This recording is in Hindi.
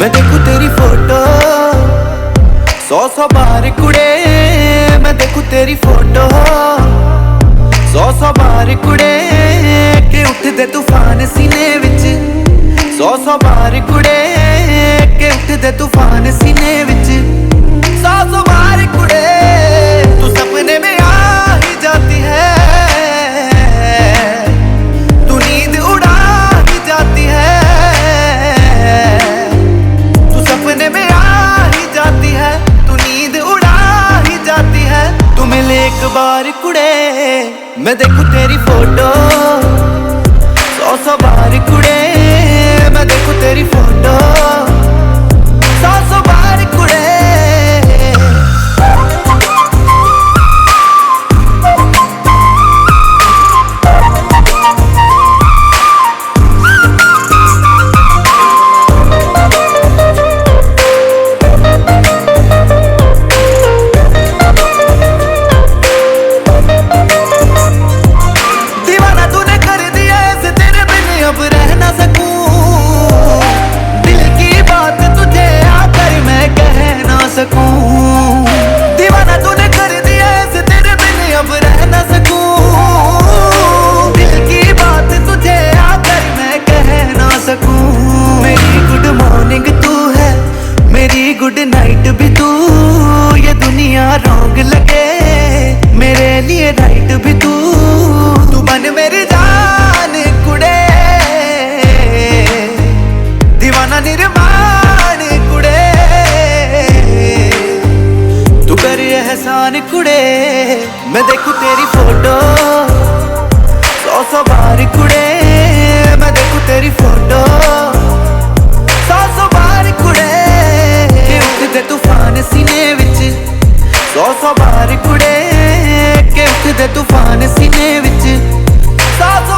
मैं देखूं तेरी फोटो 100 बार कुड़े। मैं देखूं तेरी फोटो 100 बार कुड़े के उठदे तूफान सीने विच। 100 बार कुड़े के उठदे तूफान सीने विच। 100 बार कुड़े तू सपने में आ ही जाती है। तू नींद उड़ा ही जाती है। तू सपने में आ ही जाती है। तू नींद उड़ा ही जाती है। तू मिले एक बार कुड़े मैं देखूं तेरी फोटो 100 बार कुड़े। मैं देखूं तेरी फोटो 100 बार कुड़े। दीवाना तूने कर दिया ऐसे तेरे बिन अब रह ना सकूं। दिल की बात तुझे आकर मैं कह ना सकूं। मेरी गुड मॉर्निंग तू है, मेरी गुड नाइट भी तू। ये दुनिया रॉन्ग लगे मेरे लिए राइट भी तू। तू बन मेरी जान कुड़े, दीवाना निर्माण कुड़े। तू कर एहसान कुड़े मैं देखूं तेरी फोटो 100 बार कुड़े। मैं देखूं तेरी फोटो 100 बार कुड़े के उठदे तूफान सीने विच। 100 बार कुड़े के उठदे तूफान सीने विच। 100